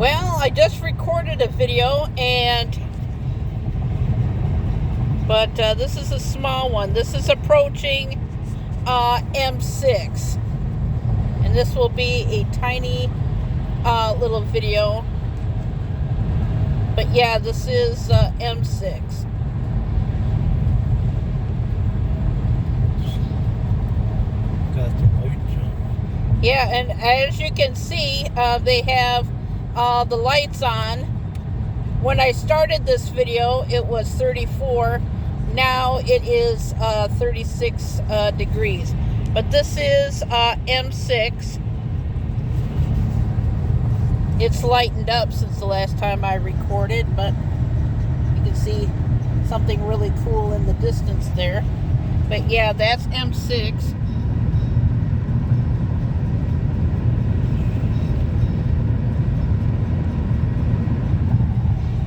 Well, I just recorded a video, but this is a small one. This is approaching M6, and this will be a tiny little video. But yeah, this is M6. Got the lights on. Yeah, and as you can see, they have the lights on. When I started this video, it was 34. Now it is 36 degrees. But this is M6. It's lightened up since the last time I recorded, but you can see something really cool in the distance there. But yeah, that's M6.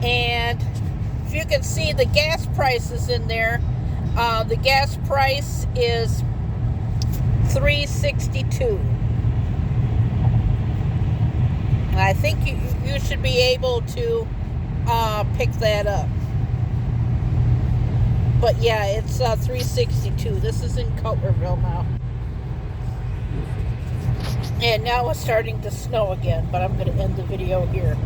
And if you can see the gas prices in there, the gas price is $3.62. I think you should be able to pick that up. But yeah, it's $3.62. This is in Cutlerville now. And now it's starting to snow again, but I'm going to end the video here.